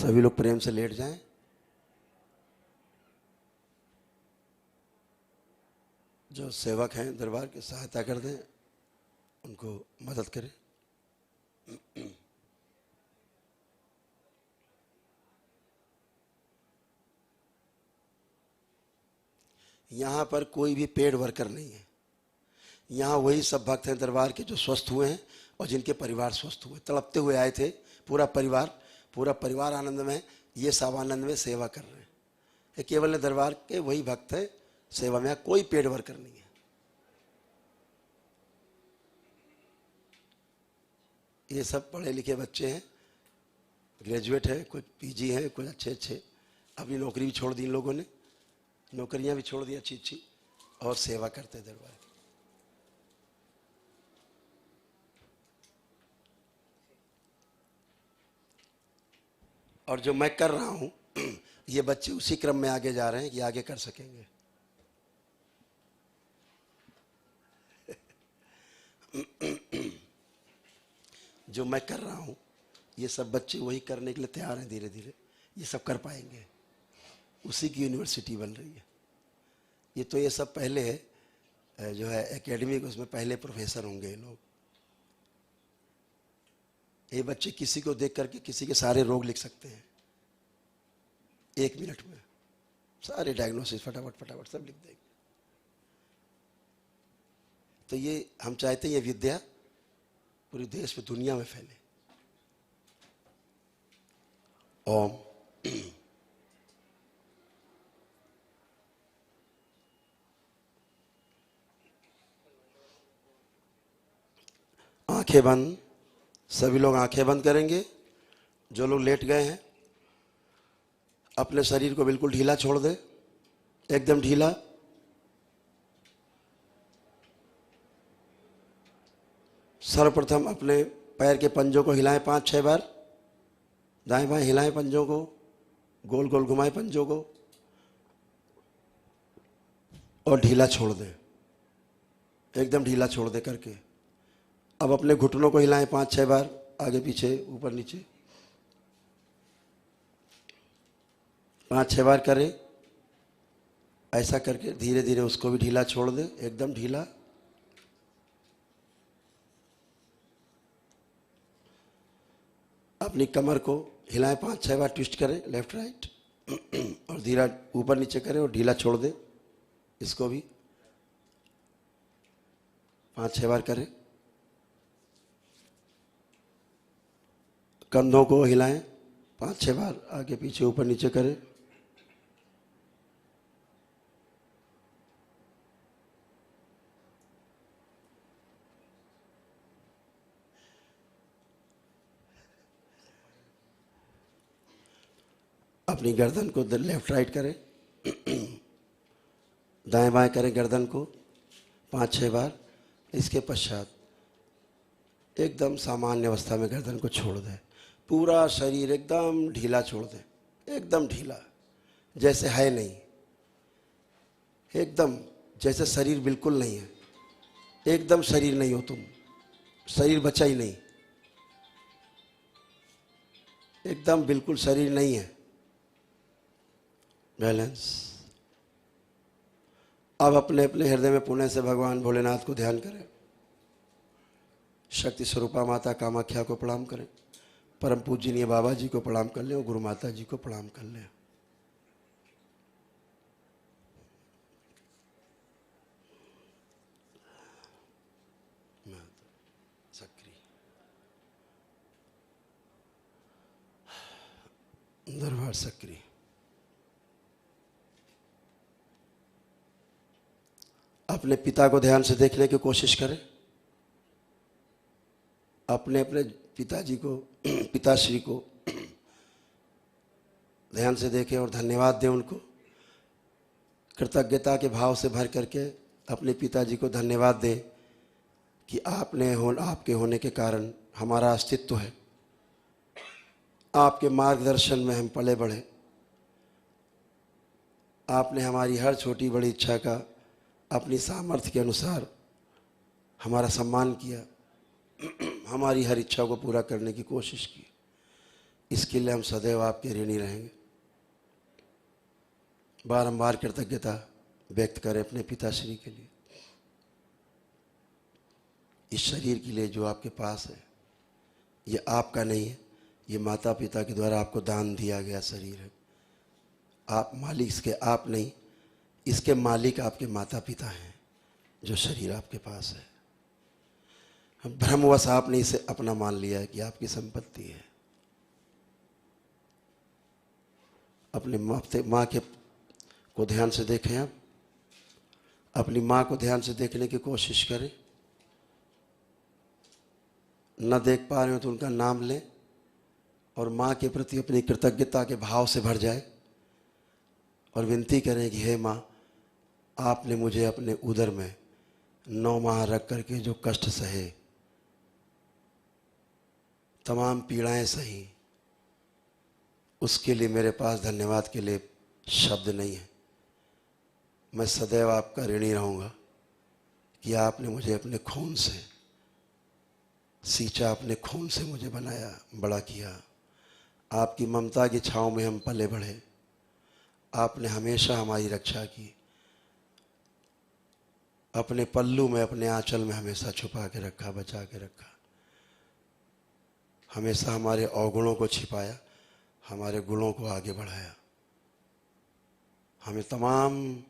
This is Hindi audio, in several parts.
सभी लोग प्रेम से लेट जाएं। जो सेवक हैं दरबार की सहायता कर दें, उनको मदद करें। यहाँ पर कोई भी पेड वर्कर नहीं है। यहाँ वही सब भक्त हैं दरबार के जो स्वस्थ हुए हैं और जिनके परिवार स्वस्थ हुए, तड़पते हुए आए थे। पूरा परिवार आनंद में, ये सब आनंद में सेवा कर रहे हैं। ये केवल दरबार के वही भक्त हैं सेवा में, कोई पेड वर्कर नहीं है। ये सब पढ़े लिखे बच्चे हैं, ग्रेजुएट हैं, कुछ पीजी हैं, कुछ अच्छे अपनी नौकरी भी छोड़ दी इन लोगों ने, नौकरियां भी छोड़ दी अच्छी और सेवा करते दरबार की। और जो मैं कर रहा हूं ये बच्चे उसी क्रम में आगे जा रहे हैं कि आगे कर सकेंगे। जो मैं कर रहा हूं ये सब बच्चे वही करने के लिए तैयार हैं। धीरे धीरे ये सब कर पाएंगे। उसी की यूनिवर्सिटी बन रही है। ये तो ये सब पहले है जो है एकेडमिक, उसमें पहले प्रोफेसर होंगे ये लोग। ये बच्चे किसी को देख करके किसी के सारे रोग लिख सकते हैं 1 मिनट में, सारे डायग्नोसिस फटाफट सब लिख देंगे। तो ये हम चाहते हैं ये विद्या पूरे देश में, दुनिया में फैले। ओम। आंखें बंद, सभी लोग आंखें बंद करेंगे। जो लोग लेट गए हैं अपने शरीर को बिल्कुल ढीला छोड़ दे, एकदम ढीला। सर्वप्रथम अपने पैर के पंजों को हिलाएं 5-6 बार, दाएं बाएं हिलाएं पंजों को, गोल गोल घुमाएं पंजों को और ढीला छोड़ दें, एकदम ढीला छोड़ दे करके। अब अपने घुटनों को हिलाएं 5-6 बार, आगे पीछे ऊपर नीचे 5-6 बार करें। ऐसा करके धीरे धीरे उसको भी ढीला छोड़ दें, एकदम ढीला। अपनी कमर को हिलाएं 5-6 बार, ट्विस्ट करें लेफ्ट राइट और धीरा ऊपर नीचे करें और ढीला छोड़ दें। इसको भी 5-6 बार करें। कंधों को हिलाएं 5-6 बार, आगे पीछे ऊपर नीचे करें। अपनी गर्दन को लेफ्ट राइट करें, दाएं बाएं करें गर्दन को 5-6 बार। इसके पश्चात एकदम सामान्य अवस्था में गर्दन को छोड़ दें। पूरा शरीर एकदम ढीला छोड़ दें, एकदम ढीला, जैसे है नहीं, एकदम जैसे शरीर बिल्कुल नहीं है। एकदम शरीर नहीं हो तुम, शरीर बचा ही नहीं, एकदम बिल्कुल शरीर नहीं है। बैलेंस। अब अपने अपने हृदय में पुण्य से भगवान भोलेनाथ को ध्यान करें। शक्ति स्वरूपा माता कामाख्या को प्रणाम करें। परम पूजनीय बाबा जी को प्रणाम कर लें और गुरु माता जी को प्रणाम कर लें। सक्रिय दरबार सक्रिय। अपने पिता को ध्यान से देखने की कोशिश करें। अपने अपने पिताजी को, पिताश्री को ध्यान से देखें और धन्यवाद दें उनको। कृतज्ञता के भाव से भर करके अपने पिताजी को धन्यवाद दें कि आपके होने के कारण हमारा अस्तित्व है। आपके मार्गदर्शन में हम पले बढ़े। आपने हमारी हर छोटी बड़ी इच्छा का अपनी सामर्थ्य के अनुसार हमारा सम्मान किया, हमारी हर इच्छा को पूरा करने की कोशिश की। इसके लिए हम सदैव आपके ऋणी रहेंगे। बारंबार कृतज्ञता व्यक्त करें अपने पिताश्री के लिए, इस शरीर के लिए जो आपके पास है। ये आपका नहीं है, ये माता पिता के द्वारा आपको दान दिया गया शरीर है। आप मालिक इसके आप नहीं, इसके मालिक आपके माता पिता हैं जो शरीर आपके पास है। भ्रमवश आपने इसे अपना मान लिया है कि आपकी संपत्ति है। अपने माँ के को ध्यान से देखें। आप अपनी माँ को ध्यान से देखने की कोशिश करें। न देख पा रहे हो तो उनका नाम लें और माँ के प्रति अपनी कृतज्ञता के भाव से भर जाए और विनती करें कि हे माँ, आपने मुझे अपने उदर में 9 माह रख करके जो कष्ट सहे, तमाम पीड़ाएं सही, उसके लिए मेरे पास धन्यवाद के लिए शब्द नहीं है। मैं सदैव आपका ऋणी रहूँगा कि आपने मुझे अपने खून से सींचा, अपने खून से मुझे बनाया, बड़ा किया। आपकी ममता की छाँव में हम पले बढ़े। आपने हमेशा हमारी रक्षा की, अपने पल्लू में, अपने आंचल में हमेशा छुपा के रखा, बचा के रखा। हमेशा हमारे अवगुणों को छिपाया, हमारे गुणों को आगे बढ़ाया। हमें तमाम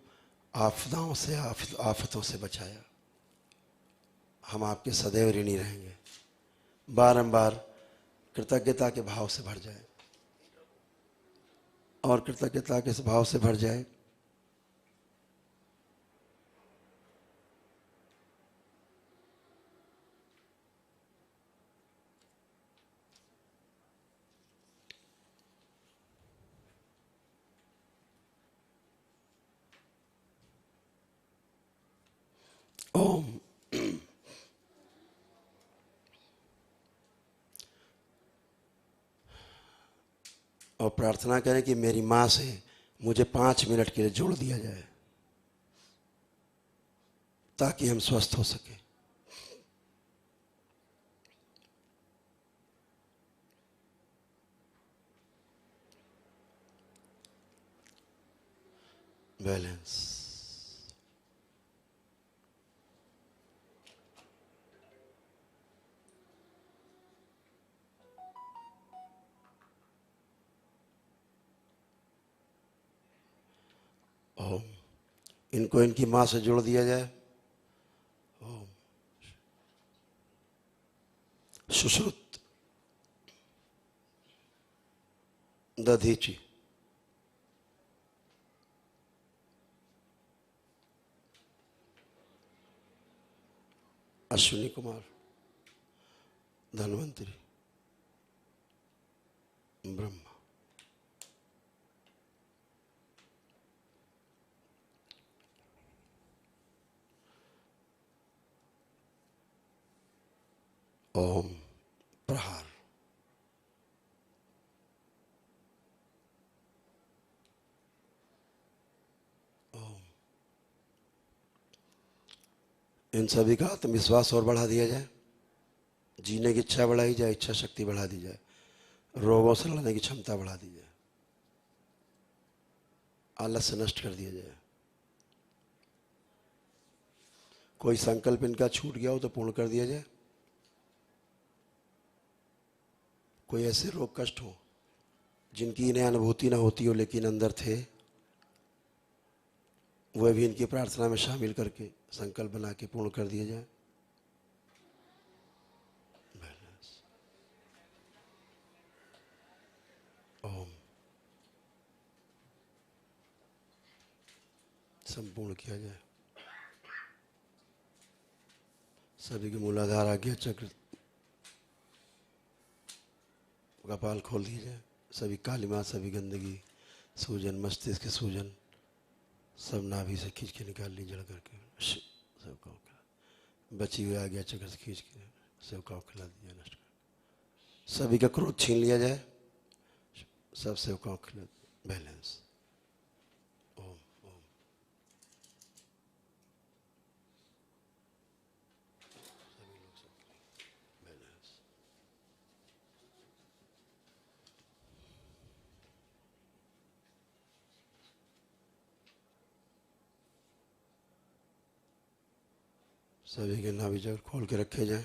आपदाओं से, आफतों से बचाया। हम आपके सदैव ऋणी रहेंगे। बारंबार कृतज्ञता के भाव से भर जाए और कृतज्ञता के भाव से भर जाए। ओम। और प्रार्थना करें कि मेरी माँ से मुझे 5 मिनट के लिए जोड़ दिया जाए ताकि हम स्वस्थ हो सके। बैलेंस। ओम। इनको इनकी माँ से जोड़ दिया जाए। ओम। सुश्रुत, दधीची, अश्विनी कुमार, धन्वंतरी, ब्रह्मा। ओम। प्रहार। ओम। इन सभी का आत्मविश्वास और बढ़ा दिया जाए। जीने की इच्छा बढ़ाई जाए, इच्छा शक्ति बढ़ा दी जाए, रोगों से लड़ने की क्षमता बढ़ा दी जाए, आलस्य नष्ट कर दिया जाए। कोई संकल्प इनका छूट गया हो तो पूर्ण कर दिया जाए। कोई ऐसे रोग कष्ट हो जिनकी इन्हें अनुभूति ना होती हो लेकिन अंदर थे, वह भी इनकी प्रार्थना में शामिल करके संकल्प बना के पूर्ण कर दिया जाए। ओम। संपूर्ण किया जाए। सभी के मूलाधार, आज्ञा चक्र, कपाल खोल दिया जाए। सभी कालिमा, सभी गंदगी, सूजन, मस्तिष्क के सूजन सब नाभि से खींच के निकाल ली, जड़ करके सब का बची हुई आज्ञा चक्र से खींच के सब का खिला दिया, नष्ट कर। सभी का क्रोध छीन लिया जाए, सब से खिला। बैलेंस। ओम। ओम। बैलेंस। सभी के नाभि जगह खोल के रखे जाएं।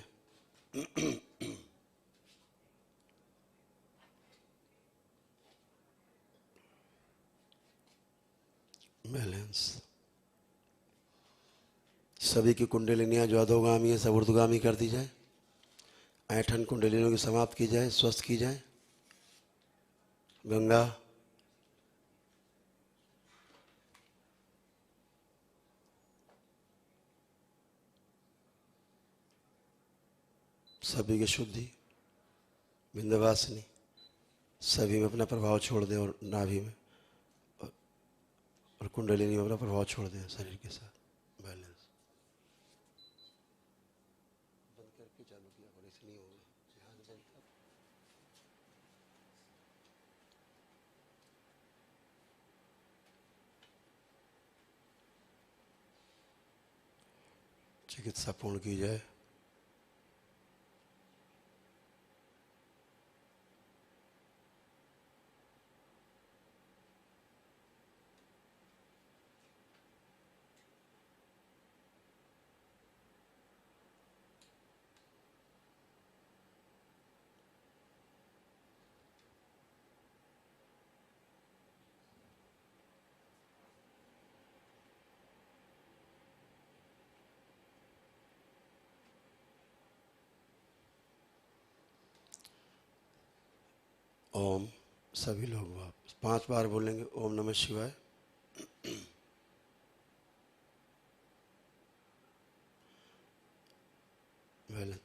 बैलेंस। सभी की कुंडलिनियां जो अधोगामी है सब ऊर्ध्वगामी कर दी जाए। ऐठन कुंडलिनियों की समाप्त की जाए, स्वस्थ की जाए। गंगा सभी की शुद्धि। विंध्यवासिनी सभी में अपना प्रभाव छोड़ दें और नाभि में और कुंडलिनी में अपना प्रभाव छोड़ दें शरीर के साथ। बैलेंस। बंद करके चालू किया और इसलिए होगा। चिकित्सा पूर्ण की जाए। ओम। सभी लोग वापस 5 बार बोलेंगे ओम नमः शिवाय।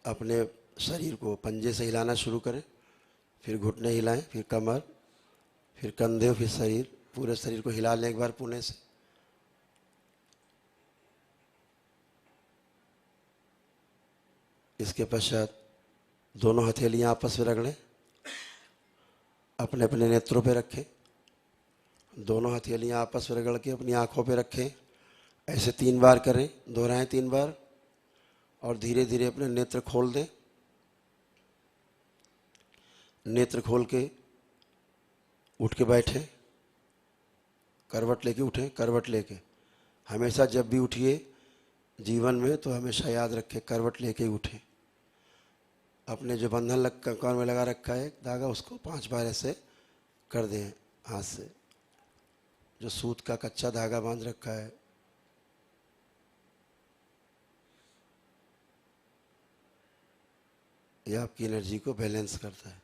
अपने शरीर को पंजे से हिलाना शुरू करें, फिर घुटने हिलाएं, फिर कमर, फिर कंधे, फिर शरीर। पूरे शरीर को हिला लें एक बार पुणे से। इसके पश्चात दोनों हथेलियां आपस में रगड़ें, अपने अपने नेत्रों पे रखें। दोनों हथेलियां आपस में रगड़ के अपनी आंखों पे रखें। ऐसे 3 बार करें, दोहराएं 3 बार और धीरे धीरे अपने नेत्र खोल दें। नेत्र खोल के उठ के बैठें, करवट लेके उठें। करवट लेके हमेशा जब भी उठिए जीवन में तो हमेशा याद रखें करवट लेके ही उठें। अपने जो बंधन कान में लगा रखा है धागा उसको 5 बार ऐसे कर दें हाथ से। जो सूत का कच्चा धागा बांध रखा है ये आपकी एनर्जी को बैलेंस करता है।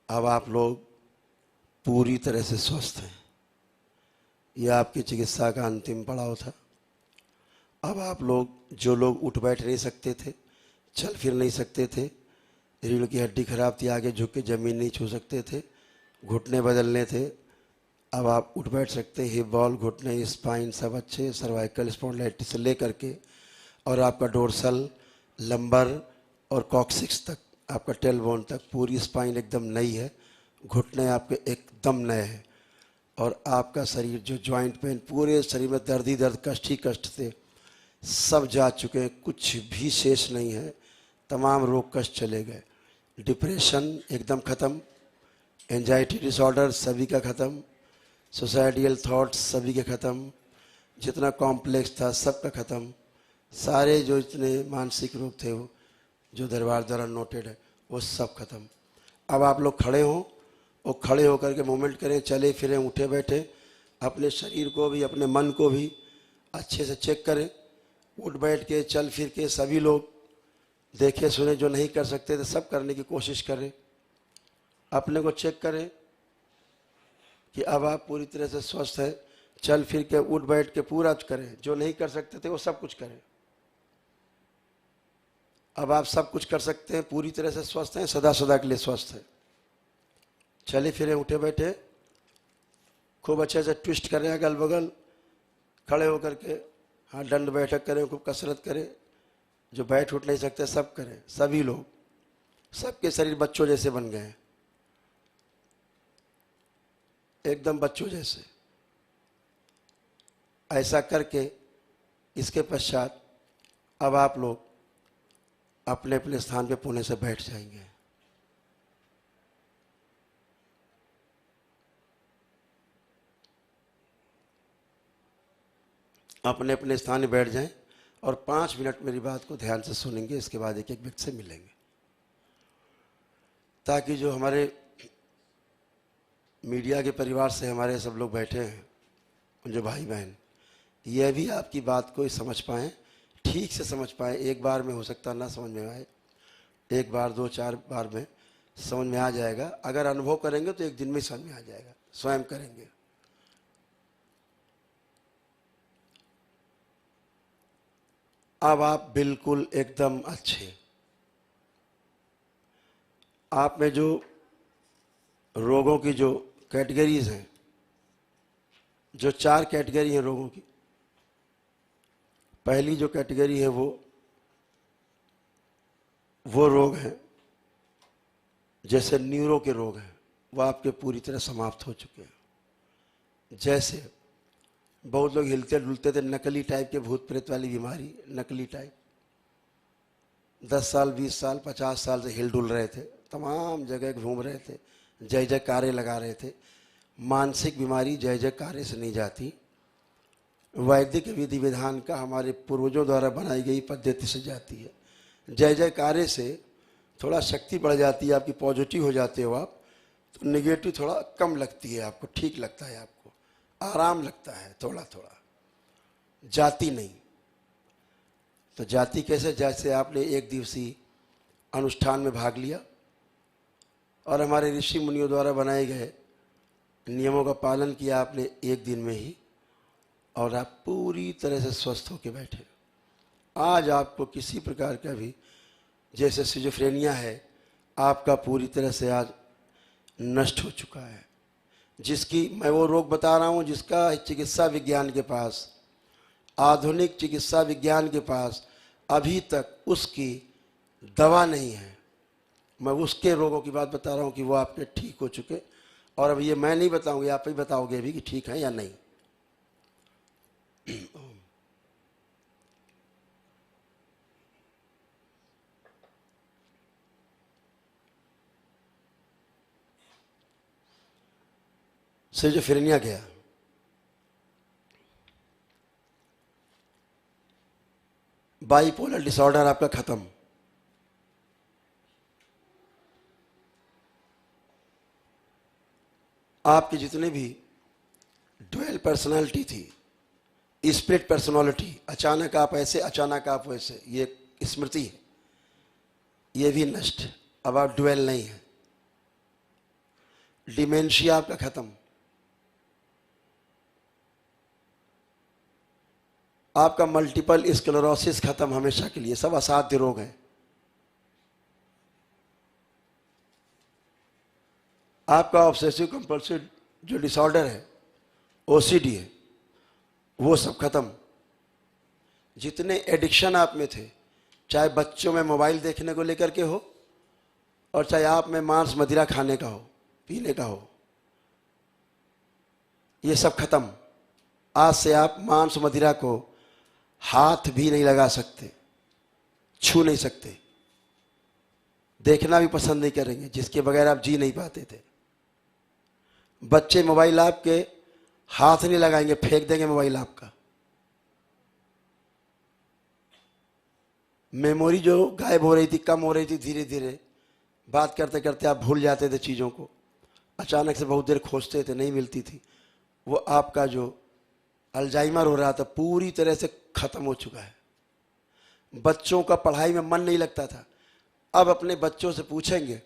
अब आप लोग पूरी तरह से स्वस्थ हैं। यह आपकी चिकित्सा का अंतिम पड़ाव था। अब आप लोग जो लोग उठ बैठ नहीं सकते थे, चल फिर नहीं सकते थे, रीढ़ की हड्डी खराब थी, आगे झुक के जमीन नहीं छू सकते थे, घुटने बदलने थे, अब आप उठ बैठ सकते हैं। हिप बॉल, घुटने, स्पाइन सब अच्छे, सर्वाइकल स्पॉन्डिलाइटिस से लेकर के और आपका डोर्सल, लंबर और कॉक्सिक्स तक, आपका टेलबोन तक पूरी स्पाइन एकदम नई है। घुटने आपके एकदम नए हैं और आपका शरीर जो जॉइंट पेन, पूरे शरीर में दर्द ही दर्द, कष्ट ही कष्ट थे, सब जा चुके हैं, कुछ भी शेष नहीं है। तमाम रोग कष्ट चले गए। डिप्रेशन एकदम ख़त्म, एंजाइटी डिसऑर्डर सभी का ख़त्म, सुसाइडियल थॉट्स सभी के ख़त्म, जितना कॉम्प्लेक्स था सब का ख़त्म। सारे जो इतने मानसिक रोग थे वो जो दरबार द्वारा नोटेड है वो सब ख़त्म। अब आप लोग खड़े हों और खड़े होकर के मूवमेंट करें, चले फिरें, उठे बैठे। अपने शरीर को भी अपने मन को भी अच्छे से चेक करें। उठ बैठ के चल फिर के सभी लोग देखे सुने, जो नहीं कर सकते थे सब करने की कोशिश करें। अपने को चेक करें कि अब आप पूरी तरह से स्वस्थ हैं। चल फिर के उठ बैठ के पूरा करें, जो नहीं कर सकते थे वो सब कुछ करें। अब आप सब कुछ कर सकते हैं, पूरी तरह से स्वस्थ हैं, सदा सदा के लिए स्वस्थ हैं। चले फिरे, उठे बैठे, खूब अच्छे से ट्विस्ट करें अगल बगल, खड़े होकर के हाँ दंड बैठक करें, खूब कसरत करें। जो बैठ उठ नहीं सकते सब करें, सभी लोग। सबके शरीर बच्चों जैसे बन गए हैं, एकदम बच्चों जैसे। ऐसा करके इसके पश्चात अब आप लोग अपने अपने स्थान पे पुणे से बैठ जाएंगे। अपने अपने स्थान में बैठ जाएं और 5 मिनट मेरी बात को ध्यान से सुनेंगे। इसके बाद एक एक व्यक्ति से मिलेंगे, ताकि जो हमारे मीडिया के परिवार से हमारे सब लोग बैठे हैं, जो भाई बहन, ये भी आपकी बात को समझ पाएँ, ठीक से समझ पाएँ। एक बार में हो सकता ना समझ में आए, एक बार 2-4 बार में समझ में आ जाएगा। अगर अनुभव करेंगे तो एक दिन में समझ में आ जाएगा, स्वयं करेंगे। अब आप बिल्कुल एकदम अच्छे, आप में जो रोगों की जो कैटेगरीज हैं, जो 4 कैटेगरी हैं रोगों की। पहली जो कैटेगरी है वो रोग हैं जैसे न्यूरो के रोग हैं, वो आपके पूरी तरह समाप्त हो चुके हैं। जैसे बहुत लोग हिलते डुलते थे, नकली टाइप के भूत प्रेत वाली बीमारी, नकली टाइप, 10 साल 20 साल 50 साल से हिल डुल रहे थे, तमाम जगह घूम रहे थे, जय जयकारे लगा रहे थे। मानसिक बीमारी जय जयकारे से नहीं जाती, वैदिक विधि विधान का हमारे पूर्वजों द्वारा बनाई गई पद्धति से जाती है। जय जयकारे से थोड़ा शक्ति बढ़ जाती है, आपकी पॉजिटिव हो जाते हो आप, तो नेगेटिव थोड़ा कम लगती है आपको, ठीक लगता है आपको, आराम लगता है थोड़ा थोड़ा, जाती नहीं। तो जाति कैसे? जैसे आपने एक दिवसीय अनुष्ठान में भाग लिया और हमारे ऋषि मुनियों द्वारा बनाए गए नियमों का पालन किया आपने एक दिन में ही, और आप पूरी तरह से स्वस्थ होकर बैठे। आज आपको किसी प्रकार का भी, जैसे सिजोफ्रेनिया है, आपका पूरी तरह से आज नष्ट हो चुका है। जिसकी मैं वो रोग बता रहा हूँ जिसका चिकित्सा विज्ञान के पास, आधुनिक चिकित्सा विज्ञान के पास अभी तक उसकी दवा नहीं है। मैं उसके रोगों की बात बता रहा हूँ कि वो आपके ठीक हो चुके। और अब ये मैं नहीं बताऊंगी, आप ही बताओगे अभी कि ठीक है या नहीं। सिजोफ्रेनिया गया, बाइपोलर डिसऑर्डर आपका खत्म, आपकी जितने भी ड्यूअल पर्सनालिटी थी, स्प्लिट पर्सनालिटी, अचानक आप ऐसे अचानक आप वैसे, ये स्मृति है, ये भी नष्ट। अब आप ड्यूअल नहीं है। डिमेंशिया आपका खत्म, आपका मल्टीपल स्क्लेरोसिस खत्म हमेशा के लिए। सब असाध्य रोग हैं। आपका ऑब्सेसिव कंपल्सिव जो डिसऑर्डर है, ओसीडी है, वो सब खत्म। जितने एडिक्शन आप में थे, चाहे बच्चों में मोबाइल देखने को लेकर के हो, और चाहे आप में मांस मदिरा खाने का हो, पीने का हो, ये सब खत्म। आज से आप मांस मदिरा को हाथ भी नहीं लगा सकते, छू नहीं सकते, देखना भी पसंद नहीं करेंगे, जिसके बगैर आप जी नहीं पाते थे। बच्चे मोबाइल आपके हाथ नहीं लगाएंगे, फेंक देंगे मोबाइल आपका। मेमोरी जो गायब हो रही थी, कम हो रही थी, धीरे धीरे बात करते करते आप भूल जाते थे चीज़ों को। अचानक से बहुत देर खोजते थे, नहीं मिलती थी। वो आपका जो अल्जाइमर हो रहा था पूरी तरह से खत्म हो चुका है। बच्चों का पढ़ाई में मन नहीं लगता था, अब अपने बच्चों से पूछेंगे,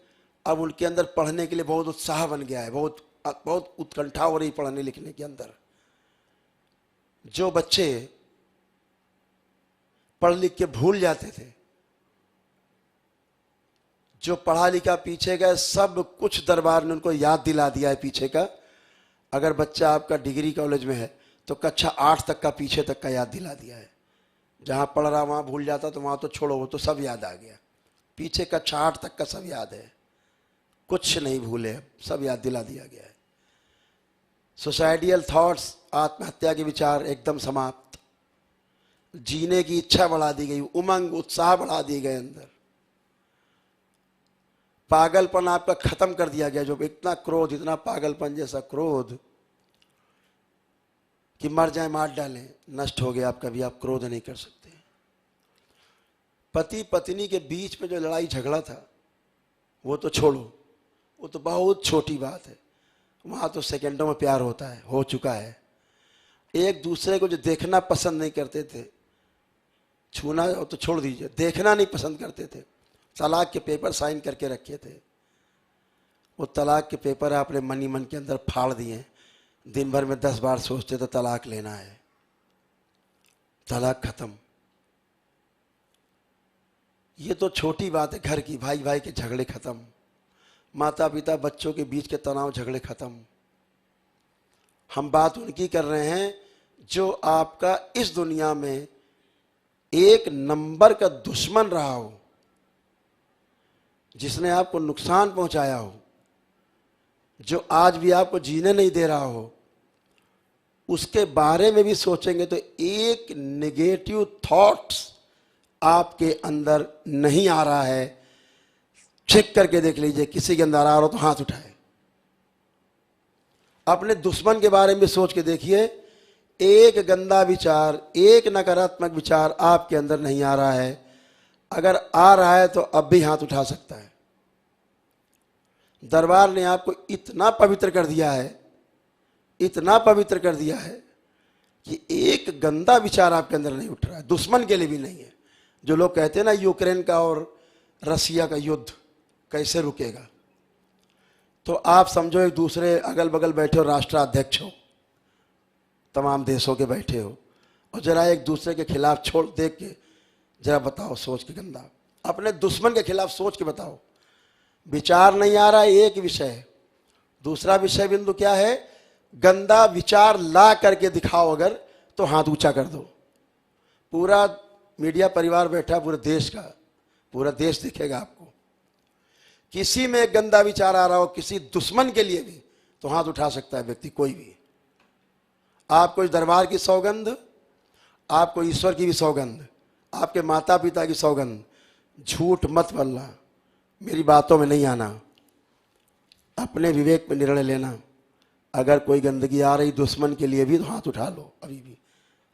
अब उनके अंदर पढ़ने के लिए बहुत उत्साह बन गया है, बहुत बहुत उत्कंठा हो रही पढ़ने लिखने के अंदर। जो बच्चे पढ़ लिख के भूल जाते थे, जो पढ़ा लिखा पीछे गए, सब कुछ दरबार ने उनको याद दिला दिया है पीछे का। अगर बच्चा आपका डिग्री कॉलेज में है तो कक्षा 8 तक का पीछे तक का याद दिला दिया है। जहां पढ़ रहा वहां भूल जाता तो वहां तो छोड़ो, वो तो सब याद आ गया। पीछे कक्षा 8 तक का सब याद है, कुछ नहीं भूले, सब याद दिला दिया गया है। सुसाइडियल थॉट्स, आत्महत्या के विचार एकदम समाप्त। जीने की इच्छा बढ़ा दी गई, उमंग उत्साह बढ़ा दिए गए अंदर। पागलपन आपका खत्म कर दिया गया। जो इतना क्रोध, इतना पागलपन जैसा क्रोध कि मर जाए मार डालें, नष्ट हो गया आप, कभी आप क्रोध नहीं कर सकते। पति पत्नी के बीच में जो लड़ाई झगड़ा था वो तो छोड़ो, वो तो बहुत छोटी बात है, वहाँ तो सेकंडों में प्यार होता है, हो चुका है। एक दूसरे को जो देखना पसंद नहीं करते थे, छूना तो छोड़ दीजिए, देखना नहीं पसंद करते थे, तलाक के पेपर साइन करके रखे थे, वो तलाक के पेपर आपने मन ही मन के अंदर फाड़ दिए। दिन भर में 10 बार सोचते तो तलाक लेना है, तलाक खत्म। ये तो छोटी बात है, घर की भाई भाई के झगड़े खत्म, माता पिता बच्चों के बीच के तनाव झगड़े खत्म। हम बात उनकी कर रहे हैं जो आपका इस दुनिया में एक नंबर का दुश्मन रहा हो, जिसने आपको नुकसान पहुंचाया हो, जो आज भी आपको जीने नहीं दे रहा हो, उसके बारे में भी सोचेंगे तो एक नेगेटिव थॉट्स आपके अंदर नहीं आ रहा है। चेक करके देख लीजिए, किसी के अंदर आ रहा हो तो हाथ उठाए। अपने दुश्मन के बारे में सोच के देखिए, एक गंदा विचार, एक नकारात्मक विचार आपके अंदर नहीं आ रहा है। अगर आ रहा है तो अब भी हाथ उठा सकता है। दरबार ने आपको इतना पवित्र कर दिया है, इतना पवित्र कर दिया है कि एक गंदा विचार आपके अंदर नहीं उठ रहा है, दुश्मन के लिए भी नहीं है। जो लोग कहते हैं ना यूक्रेन का और रसिया का युद्ध कैसे रुकेगा, तो आप समझो एक दूसरे अगल बगल बैठे हो, राष्ट्राध्यक्ष हो, तमाम देशों के बैठे हो, और जरा एक दूसरे के खिलाफ छोड़ देख के जरा बताओ, सोच के गंदा, अपने दुश्मन के खिलाफ सोच के बताओ। विचार नहीं आ रहा है, एक विषय। दूसरा विषय बिंदु क्या है? गंदा विचार ला करके दिखाओ अगर, तो हाथ ऊंचा कर दो। पूरा मीडिया परिवार बैठा, पूरे देश का, पूरा देश दिखेगा आपको। किसी में एक गंदा विचार आ रहा हो किसी दुश्मन के लिए भी, तो हाथ उठा सकता है व्यक्ति, कोई भी। आपको इस दरबार की सौगंध, आपको ईश्वर की भी सौगंध, आपके माता पिता की सौगंध, झूठ मत बोलना, मेरी बातों में नहीं आना, अपने विवेक में निर्णय लेना। अगर कोई गंदगी आ रही दुश्मन के लिए भी, तो हाथ उठा लो। अभी भी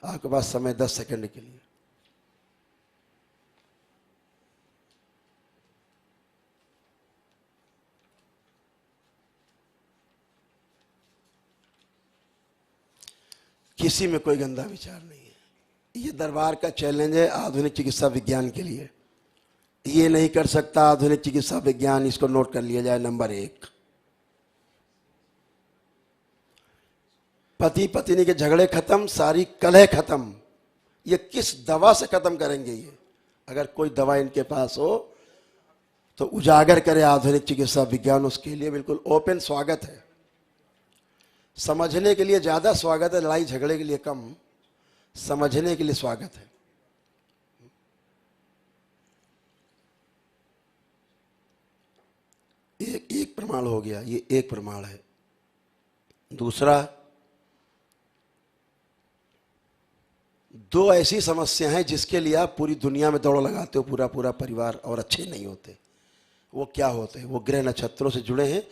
आपके पास समय 10 सेकंड के लिए। किसी में कोई गंदा विचार नहीं है। ये दरबार का चैलेंज है आधुनिक चिकित्सा विज्ञान के लिए। ये नहीं कर सकता आधुनिक चिकित्सा विज्ञान, इसको नोट कर लिया जाए। नंबर 1, पति पत्नी के झगड़े खत्म, सारी कलह खत्म। ये किस दवा से खत्म करेंगे? ये अगर कोई दवा इनके पास हो तो उजागर करे आधुनिक चिकित्सा विज्ञान, उसके लिए बिल्कुल ओपन स्वागत है। समझने के लिए ज्यादा स्वागत है, लड़ाई झगड़े के लिए कम। समझने के लिए स्वागत है। एक प्रमाण हो गया, ये एक प्रमाण है। दूसरा, 2 ऐसी समस्या हैं जिसके लिए आप पूरी दुनिया में दौड़ लगाते हो, पूरा पूरा परिवार, और अच्छे नहीं होते। वो क्या होते हैं? वो ग्रह नक्षत्रों से जुड़े हैं,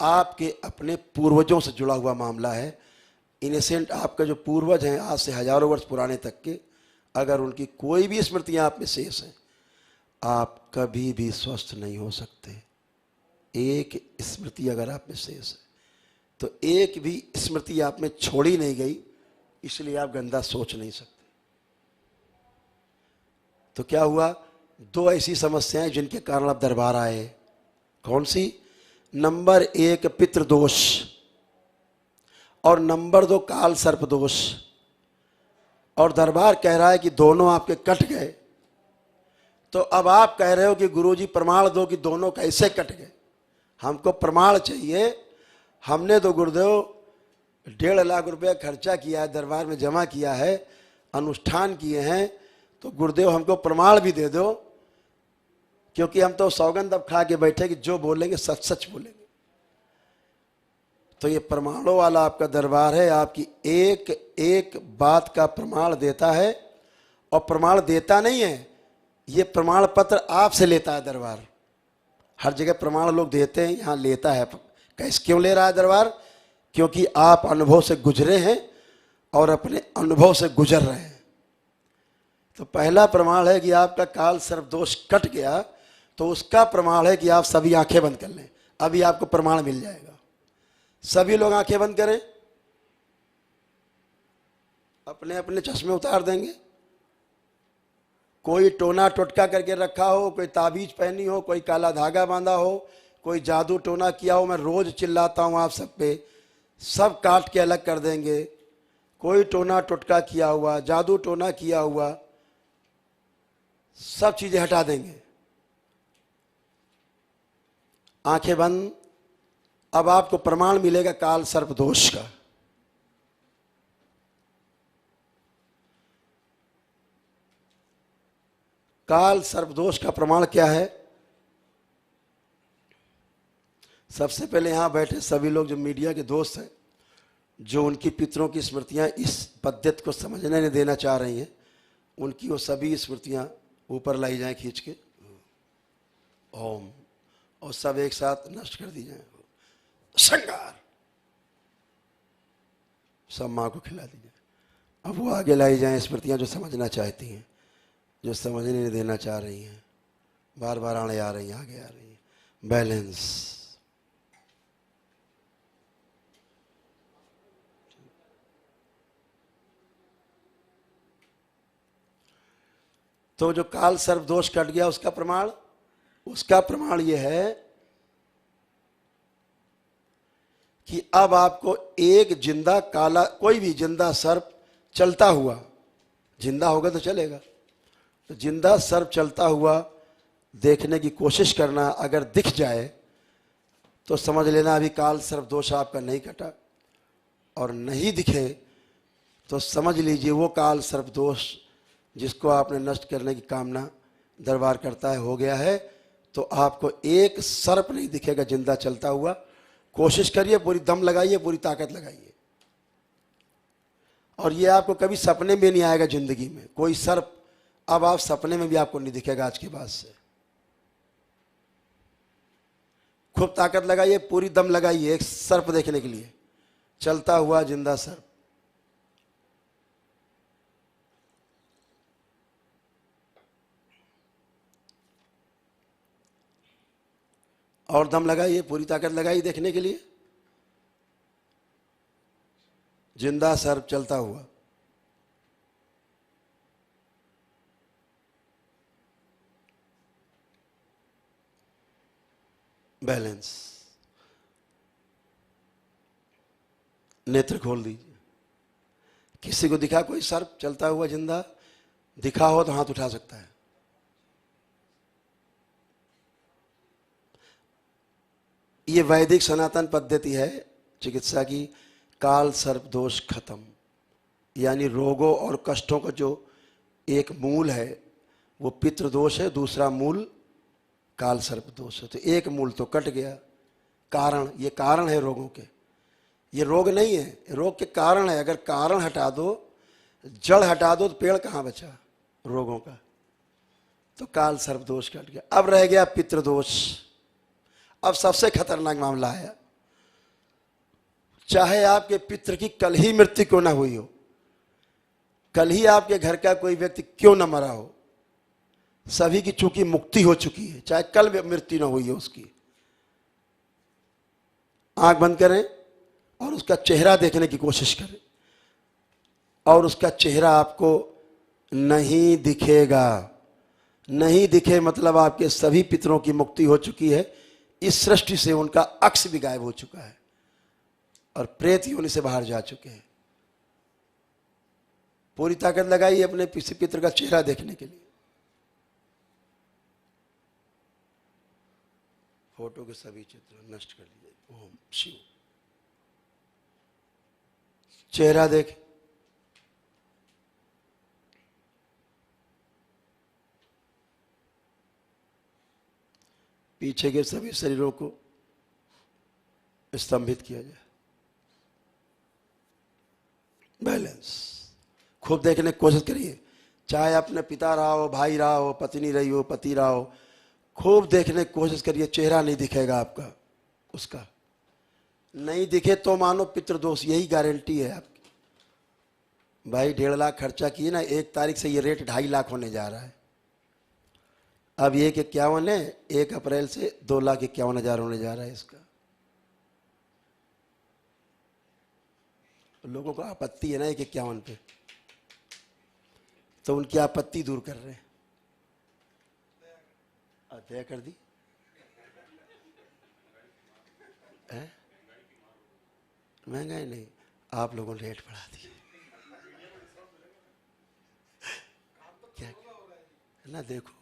आपके अपने पूर्वजों से जुड़ा हुआ मामला है। इनसेंट आपका जो पूर्वज हैं, आज से हजारों वर्ष पुराने तक के, अगर उनकी कोई भी स्मृतियां आप में शेष हैं, आप कभी भी स्वस्थ नहीं हो सकते। एक स्मृति अगर आप में शेष है, तो एक भी स्मृति आप में छोड़ी नहीं गई, इसलिए आप गंदा सोच नहीं सकते। तो क्या हुआ? 2 ऐसी समस्याएं जिनके कारण आप दरबार आए। कौन सी? नंबर 1 पितृदोष, और नंबर 2 काल सर्प दोष। और दरबार कह रहा है कि दोनों आपके कट गए। तो अब आप कह रहे हो कि गुरुजी प्रमाण दो कि दोनों कैसे कट गए। हमको प्रमाण चाहिए। हमने तो गुरुदेव 1.5 लाख रुपया खर्चा किया है, दरबार में जमा किया है, अनुष्ठान किए हैं, तो गुरुदेव हमको प्रमाण भी दे दो, क्योंकि हम तो सौगंध अब खा के बैठे कि जो बोलेंगे सच सच बोलेंगे। तो ये प्रमाणों वाला आपका दरबार है, आपकी एक एक बात का प्रमाण देता है। और प्रमाण देता नहीं है, ये प्रमाण पत्र आपसे लेता है दरबार। हर जगह प्रमाण लोग देते हैं, यहाँ लेता है। कैसे, क्यों ले रहा है दरबार? क्योंकि आप अनुभव से गुजरे हैं और अपने अनुभव से गुजर रहे हैं। तो पहला प्रमाण है कि आपका काल सर्प दोष कट गया, तो उसका प्रमाण है कि आप सभी आंखें बंद कर लें। अभी आपको प्रमाण मिल जाएगा। सभी लोग आंखें बंद करें, अपने अपने चश्मे उतार देंगे। कोई टोना टोटका करके रखा हो, कोई ताबीज पहनी हो, कोई काला धागा बांधा हो, कोई जादू टोना किया हो, मैं रोज चिल्लाता हूं आप सब पे, सब काट के अलग कर देंगे। कोई टोना टोटका किया हुआ, जादू टोना किया हुआ, सब चीजें हटा देंगे। आंखें बंद। अब आपको प्रमाण मिलेगा काल सर्प दोष का। काल सर्प दोष का प्रमाण क्या है? सबसे पहले यहां बैठे सभी लोग जो मीडिया के दोस्त हैं, जो उनकी पितरों की स्मृतियां इस पद्धति को समझने नहीं देना चाह रही हैं, उनकी वो सभी स्मृतियां ऊपर लाई जाएं खींच के, ओम, और सब एक साथ नष्ट कर दी जाए। संगार, सब मां को खिला दी जाए। अब वो आगे लाई जाएं स्मृतियां जो समझना चाहती हैं, जो समझने नहीं देना चाह रही हैं, बार बार आने आ रही हैं, आगे आ रही हैं। बैलेंस। तो जो काल सर्प दोष कट गया, उसका प्रमाण यह है कि अब आपको एक जिंदा काला, कोई भी जिंदा सर्प चलता हुआ, जिंदा होगा तो चलेगा, तो जिंदा सर्प चलता हुआ देखने की कोशिश करना। अगर दिख जाए तो समझ लेना अभी काल सर्प दोष आपका नहीं कटा, और नहीं दिखे तो समझ लीजिए वो काल सर्प दोष जिसको आपने नष्ट करने की कामना दरबार करता है हो गया है। तो आपको एक सर्प नहीं दिखेगा जिंदा चलता हुआ। कोशिश करिए, पूरी दम लगाइए, पूरी ताकत लगाइए, और ये आपको कभी सपने में नहीं आएगा जिंदगी में कोई सर्प। अब आप सपने में भी आपको नहीं दिखेगा आज के बाद से। खूब ताकत लगाइए, पूरी दम लगाइए एक सर्प देखने के लिए, चलता हुआ जिंदा सर्प। और दम लगाइए, पूरी ताकत लगाइए देखने के लिए, जिंदा सर्प चलता हुआ। बैलेंस। नेत्र खोल दीजिए। किसी को दिखा कोई सर्प चलता हुआ जिंदा? दिखा हो तो हाथ उठा सकता है। ये वैदिक सनातन पद्धति है चिकित्सा की। काल सर्प दोष खत्म, यानी रोगों और कष्टों का जो एक मूल है वो पितृदोष है, दूसरा मूल काल सर्प दोष है। तो एक मूल तो कट गया। कारण, ये कारण है रोगों के, ये रोग नहीं है, रोग के कारण है। अगर कारण हटा दो, जड़ हटा दो, तो पेड़ कहां बचा रोगों का? तो काल सर्प दोष कट गया। अब रह गया पितृदोष। अब सबसे खतरनाक मामला है। चाहे आपके पितृ की कल ही मृत्यु क्यों ना हुई हो, कल ही आपके घर का कोई व्यक्ति क्यों ना मरा हो, सभी की चूंकि मुक्ति हो चुकी है, चाहे कल मृत्यु ना हुई हो उसकी। आंख बंद करें और उसका चेहरा देखने की कोशिश करें, और उसका चेहरा आपको नहीं दिखेगा। नहीं दिखे मतलब आपके सभी पितरों की मुक्ति हो चुकी है। इस सृष्टि से उनका अक्ष भी गायब हो चुका है और प्रेत योनि से बाहर जा चुके हैं। पूरी ताकत लगाइए अपने किसी पितर का चेहरा देखने के लिए। फोटो के सभी चित्र नष्ट कर दीजिए। ओम शिव। चेहरा देख। पीछे के सभी शरीरों को स्तंभित किया जाए। बैलेंस। खूब देखने की कोशिश करिए, चाहे अपने पिता रहा हो, भाई रहा हो, पत्नी रही हो, पति रहा हो, खूब देखने की कोशिश करिए। चेहरा नहीं दिखेगा आपका, उसका नहीं दिखे तो मानो पितृदोष, यही गारंटी है आपकी। भाई 1.5 लाख खर्चा किए ना, 1 तारीख से ये रेट 2.5 लाख होने जा रहा है। अब 1,51 है, 1 अप्रैल से 2,51,000 होने जा रहा है इसका। लोगों को आपत्ति है ना 1,51 पे, तो उनकी आपत्ति दूर कर रहे हैं। तय कर दी है? महंगाई नहीं, आप लोगों ने रेट बढ़ा दिए क्या ना। देखो,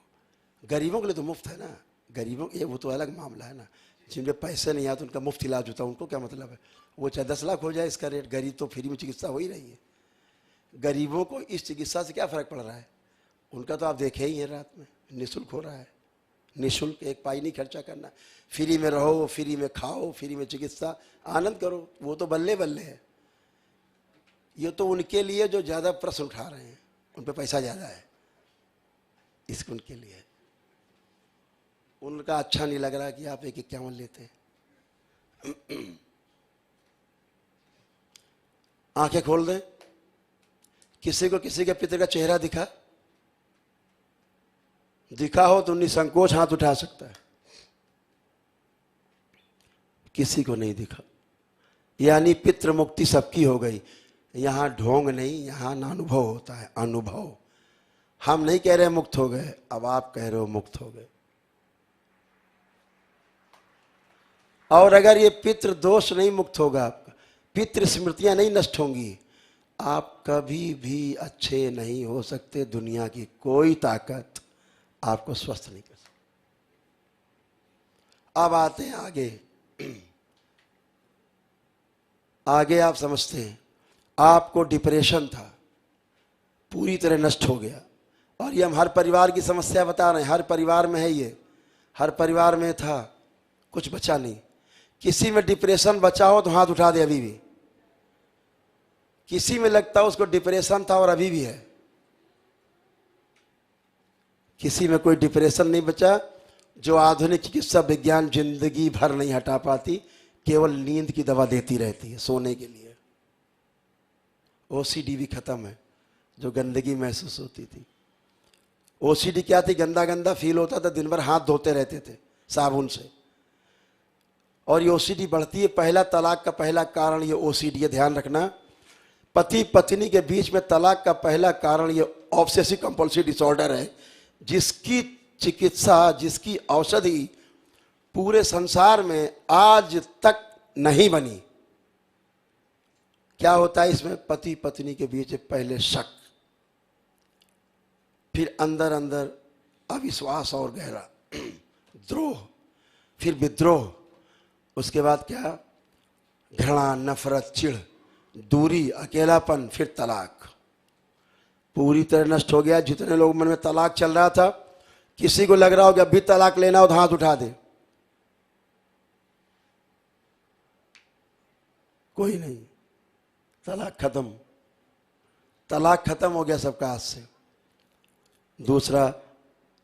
गरीबों के लिए तो मुफ्त है ना, गरीबों ये वो तो अलग मामला है ना। जिनके पैसे नहीं आते उनका मुफ्त इलाज होता है, उनको क्या मतलब है? वो चाहे 10 लाख हो जाए इसका रेट, गरीब तो फ्री में चिकित्सा हो ही रही है। गरीबों को इस चिकित्सा से क्या फ़र्क पड़ रहा है? उनका तो आप देखे ही हैं, रात में निःशुल्क हो रहा है। निःशुल्क, 1 पाई नहीं खर्चा करना, फ्री में रहो, फ्री में खाओ, फ्री में चिकित्सा, आनंद करो। वो तो बल्ले बल्ले है। ये तो उनके लिए जो ज़्यादा प्रश्न उठा रहे हैं, उन पर पैसा ज़्यादा है, इसको उनके लिए। उनका अच्छा नहीं लग रहा कि आप 1,51 लेते हैं। आंखें खोल दें, किसी को किसी के पिता का चेहरा दिखा हो तो निसंकोच हाथ उठा सकता है, किसी को नहीं दिखा, यानी पितृ मुक्ति सबकी हो गई। यहां ढोंग नहीं, यहां अनुभव होता है, अनुभव। हम नहीं कह रहे मुक्त हो गए, अब आप कह रहे हो मुक्त हो गए। और अगर ये पितृ दोष नहीं मुक्त होगा आपका, पितृ स्मृतियां नहीं नष्ट होंगी, आप कभी भी अच्छे नहीं हो सकते। दुनिया की कोई ताकत आपको स्वस्थ नहीं कर सकती। अब आते हैं आगे। आगे आप समझते हैं, आपको डिप्रेशन था, पूरी तरह नष्ट हो गया। और ये हम हर परिवार की समस्या बता रहे हैं, हर परिवार में है ये, हर परिवार में था, कुछ बचा नहीं। किसी में डिप्रेशन बचा हो तो हाथ उठा दे, अभी भी। किसी में लगता है उसको डिप्रेशन था और अभी भी है। किसी में कोई डिप्रेशन नहीं बचा। जो आधुनिक चिकित्सा विज्ञान जिंदगी भर नहीं हटा पाती, केवल नींद की दवा देती रहती है सोने के लिए। ओसीडी भी खत्म है, जो गंदगी महसूस होती थी। ओसीडी क्या थी? गंदा गंदा फील होता था, दिन भर हाथ धोते रहते थे साबुन से। और ये ओसीडी बढ़ती है। पहला तलाक का पहला कारण ये ओसीडी है, ध्यान रखना। पति पत्नी के बीच में तलाक का पहला कारण ये ऑब्सेसिव कंपल्सिव डिसऑर्डर है, जिसकी चिकित्सा, जिसकी औषधि पूरे संसार में आज तक नहीं बनी। क्या होता है इसमें? पति पत्नी के बीच पहले शक, फिर अंदर अंदर अविश्वास और गहरा द्रोह, फिर विद्रोह, उसके बाद क्या? घृणा, नफरत, चिढ़, दूरी, अकेलापन, फिर तलाक। पूरी तरह नष्ट हो गया। जितने लोग मन में तलाक चल रहा था, किसी को लग रहा हो कि अभी तलाक लेना हो तो हाथ उठा दे। कोई नहीं, तलाक खत्म। तलाक खत्म हो गया सबका हाथ से। दूसरा,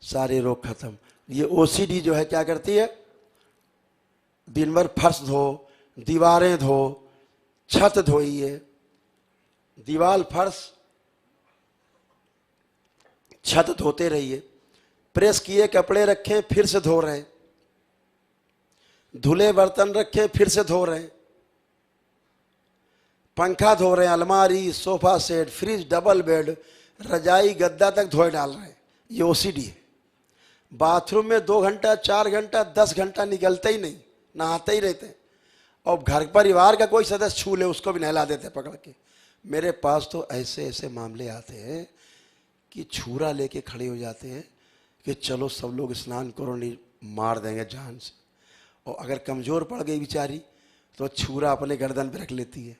सारे रोग खत्म। ये ओसीडी जो है क्या करती है? दिन भर फर्श धो, दीवारें धो, छत धोइए, दीवार फर्श छत धोते रहिए। प्रेस किए कपड़े रखें, फिर से धो रहे हैं। धुले बर्तन रखें, फिर से धो रहे हैं। पंखा धो रहे हैं, अलमारी, sofa set, fridge, double bed, रजाई, गद्दा तक धोए डाल रहे हैं। ये ओसीडी है। बाथरूम में 2 घंटा, 4 घंटा, 10 घंटा निकलते ही नहीं, नहाते ही रहते हैं। और घर परिवार का कोई सदस्य छू ले उसको भी नहला देते पकड़ के। मेरे पास तो ऐसे ऐसे मामले आते हैं कि छुरा लेके खड़े हो जाते हैं कि चलो सब लोग स्नान करो, नहीं मार देंगे जान से। और अगर कमज़ोर पड़ गई बेचारी तो छुरा अपने गर्दन पे रख लेती है।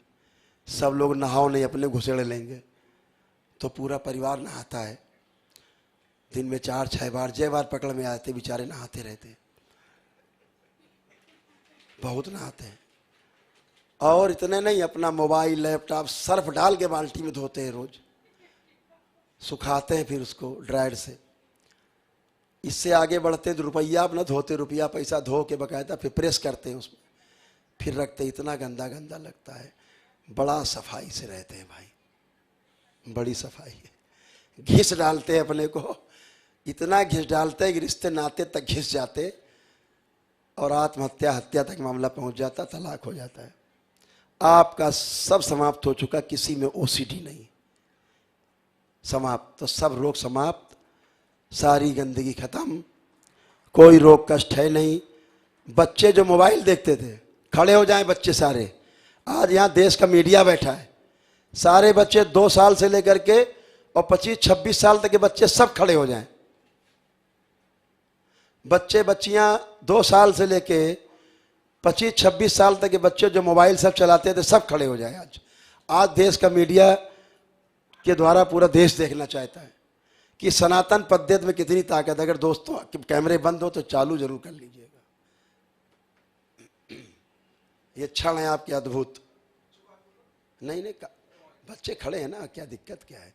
सब लोग नहाओ नहीं, अपने घुसेड़ लेंगे। तो पूरा परिवार नहाता है, दिन में 4-6 बार, 6 बार पकड़ में आते, बेचारे नहाते रहते, बहुत नहाते हैं। और इतने नहीं, अपना मोबाइल, लैपटॉप सर्फ डाल के बाल्टी में धोते हैं रोज, सुखाते हैं फिर उसको ड्रायर से। इससे आगे बढ़ते तो रुपया अपना धोते, रुपया पैसा धो के बकायदा फिर प्रेस करते हैं उसमें, फिर रखते। इतना गंदा गंदा लगता है। बड़ा सफाई से रहते हैं भाई। बड़ी सफाई है। घिस डालते हैं अपने को, इतना घिस डालते हैं कि रिश्ते नाते तक घिस जाते और आत्महत्या हत्या तक मामला पहुंच जाता, तलाक हो जाता है। आपका सब समाप्त हो चुका, किसी में ओसीडी नहीं, समाप्त। तो सब रोग समाप्त, सारी गंदगी खत्म, कोई रोग कष्ट है नहीं। बच्चे जो मोबाइल देखते थे, खड़े हो जाएं बच्चे सारे। आज यहाँ देश का मीडिया बैठा है, सारे बच्चे 2 साल से लेकर के और 25-26 साल तक के बच्चे सब खड़े हो जाएं। बच्चे बच्चियां 2 साल से लेके 25-26 साल तक के बच्चे जो मोबाइल सब चलाते थे, सब खड़े हो जाए। आज देश का मीडिया के द्वारा पूरा देश देखना चाहता है कि सनातन पद्धति में कितनी ताकत है। अगर दोस्तों कैमरे बंद हो तो चालू जरूर कर लीजिएगा। ये क्षण है आपके अद्भुत। नहीं नहीं, बच्चे खड़े हैं ना, क्या दिक्कत क्या है?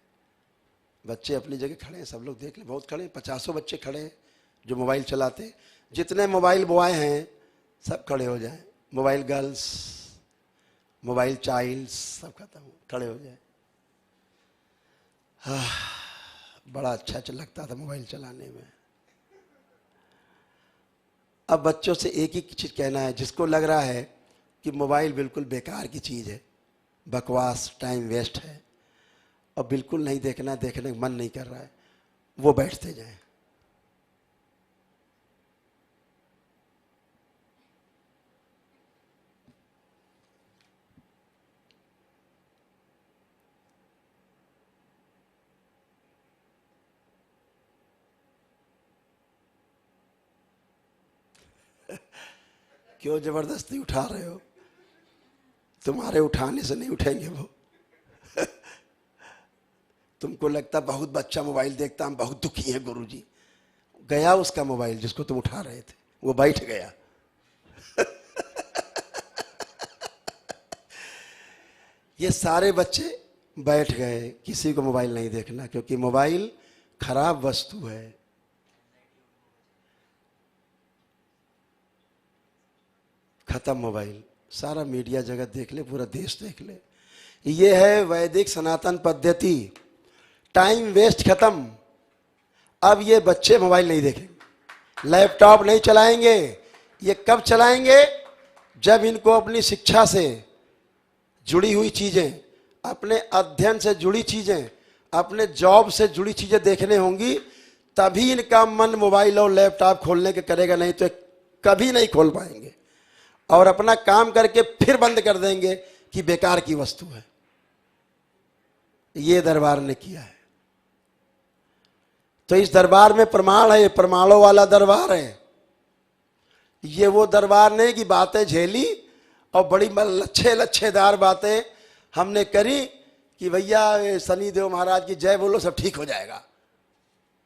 बच्चे अपनी जगह खड़े हैं, सब लोग देख लें, बहुत खड़े हैं, 50 बच्चे खड़े हैं जो मोबाइल चलाते। जितने मोबाइल बॉय हैं सब खड़े हो जाएं, मोबाइल गर्ल्स, मोबाइल चाइल्ड्स, सब खत्म, खड़े हो जाए। बड़ा अच्छा लगता था मोबाइल चलाने में। अब बच्चों से एक ही चीज कहना है, जिसको लग रहा है कि मोबाइल बिल्कुल बेकार की चीज है, बकवास, टाइम वेस्ट है और बिल्कुल नहीं देखना, देखने का मन नहीं कर रहा है, वो बैठते जाएं। क्यों जबरदस्ती उठा रहे हो? तुम्हारे उठाने से नहीं उठेंगे वो। तुमको लगता बहुत बच्चा मोबाइल देखता, हम बहुत दुखी हैं गुरुजी। गया उसका मोबाइल जिसको तुम उठा रहे थे, वो बैठ गया। ये सारे बच्चे बैठ गए, किसी को मोबाइल नहीं देखना, क्योंकि मोबाइल खराब वस्तु है। खत्म मोबाइल। सारा मीडिया जगत देख ले, पूरा देश देख ले, ये है वैदिक सनातन पद्धति। टाइम वेस्ट खत्म। अब ये बच्चे मोबाइल नहीं देखेंगे, लैपटॉप नहीं चलाएंगे। ये कब चलाएंगे? जब इनको अपनी शिक्षा से जुड़ी हुई चीजें, अपने अध्ययन से जुड़ी चीजें, अपने जॉब से जुड़ी चीजें देखने होंगी, तभी इनका मन मोबाइल और लैपटॉप खोलने के करेगा, नहीं तो कभी नहीं खोल पाएंगे और अपना काम करके फिर बंद कर देंगे कि बेकार की वस्तु है। ये दरबार ने किया है। तो इस दरबार में प्रमाण है, प्रमाणों वाला दरबार है। ये वो दरबार नहीं कि बातें झेली और बड़ी लच्छेदार बातें हमने करी कि भैया शनिदेव महाराज की जय बोलो सब ठीक हो जाएगा।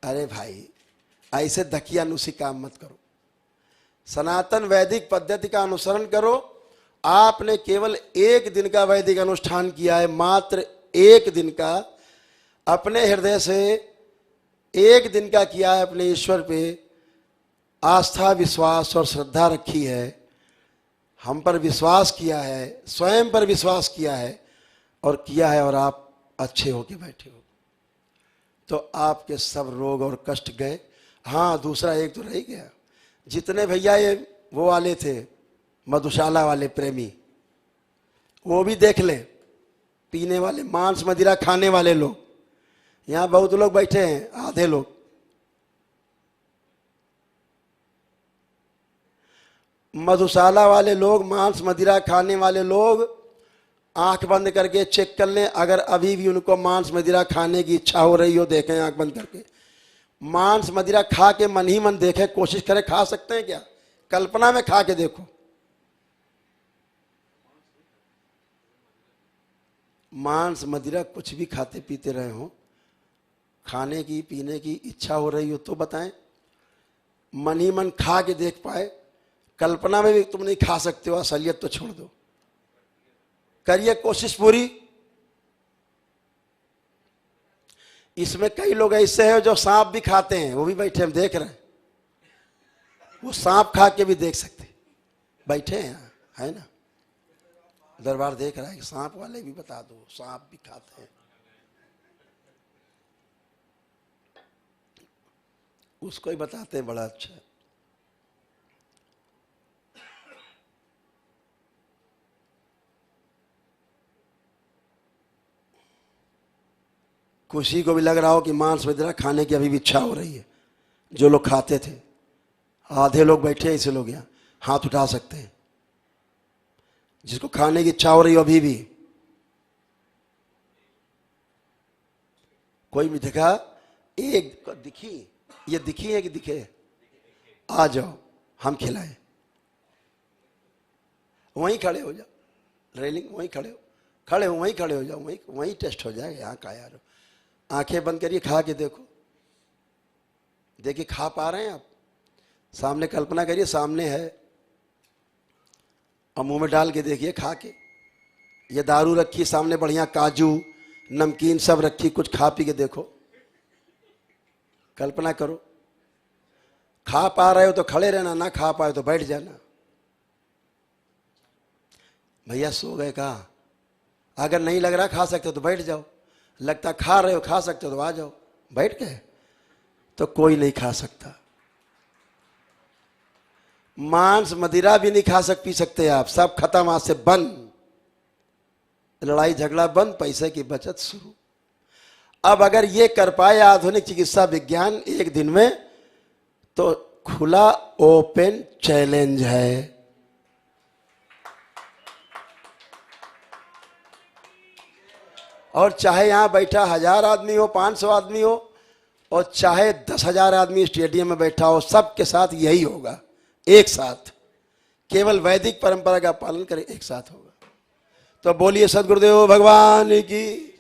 अरे भाई, ऐसे धकियानुसी काम मत करो। सनातन वैदिक पद्धति का अनुसरण करो। आपने केवल 1 दिन का वैदिक अनुष्ठान किया है, मात्र 1 दिन का, अपने हृदय से 1 दिन का किया है, अपने ईश्वर पे आस्था, विश्वास और श्रद्धा रखी है, हम पर विश्वास किया है, स्वयं पर विश्वास किया है और किया है, और आप अच्छे होके बैठे हो, तो आपके सब रोग और कष्ट गए। हाँ, दूसरा एक तो रह गया। जितने भैया ये वो वाले थे, मधुशाला वाले प्रेमी, वो भी देख ले, पीने वाले, मांस मदिरा खाने वाले लोग, यहां बहुत लोग बैठे हैं, आधे लोग। मधुशाला वाले लोग, मांस मदिरा खाने वाले लोग, आंख बंद करके चेक कर लें। अगर अभी भी उनको मांस मदिरा खाने की इच्छा हो रही हो, देखें आंख बंद करके, मांस मदिरा खा के मन ही मन देखें, कोशिश करें, खा सकते हैं क्या? कल्पना में खा के देखो। मांस मदिरा कुछ भी खाते पीते रहे हो, खाने की पीने की इच्छा हो रही हो तो बताएं, मन ही मन खा के देख पाए। कल्पना में भी तुम नहीं खा सकते हो, असलियत तो छोड़ दो, करिए कोशिश पूरी। इसमें कई लोग ऐसे हैं जो सांप भी खाते हैं, वो भी बैठे, हम देख रहे हैं, वो सांप खा के भी देख सकते, बैठे हैं यहाँ, है ना, दरबार देख रहा है कि सांप वाले भी बता दो, सांप भी खाते हैं। उसको ही बताते हैं, बड़ा अच्छा। किसी को भी लग रहा हो कि मांस मदिरा खाने की अभी भी इच्छा हो रही है, जो लोग खाते थे, आधे लोग बैठे हैं ऐसे लोग यहाँ, हाथ उठा सकते हैं। जिसको खाने की इच्छा हो रही हो अभी भी, कोई भी दिखा, एक दिखी, ये दिखी है कि दिखे, आ जाओ हम खिलाए। वहीं खड़े हो जाओ, रेलिंग वहीं खड़े हो, खड़े हो वहीं खड़े हो जाओ, वहीं वहीं टेस्ट हो जाएगा। यहाँ का यार, आंखें बंद करिए, खा के देखो, देखिए खा पा रहे हैं आप? सामने कल्पना करिए, सामने है और मुंह में डाल के देखिए, खा के। ये दारू रखी सामने, बढ़िया काजू नमकीन सब रखी, कुछ खा पी के देखो, कल्पना करो। खा पा रहे हो तो खड़े रहना, ना खा पाए तो बैठ जाना। भैया सो गए कहा? अगर नहीं लग रहा खा सकते हो तो बैठ जाओ, लगता खा रहे हो खा सकते हो तो आ जाओ। बैठ गए तो कोई नहीं खा सकता। मांस मदिरा भी नहीं खा पी सकते आप, सब खत्म, आज से बंद। लड़ाई झगड़ा बंद, पैसे की बचत शुरू। अब अगर ये कर पाए आधुनिक चिकित्सा विज्ञान एक दिन में, तो खुला ओपन चैलेंज है। और चाहे यहां बैठा 1000 आदमी हो, 500 आदमी हो, और चाहे 10,000 आदमी स्टेडियम में बैठा हो, सबके साथ यही होगा, एक साथ। केवल वैदिक परंपरा का पालन करें, एक साथ होगा। तो बोलिए सद्गुरुदेव भगवान की।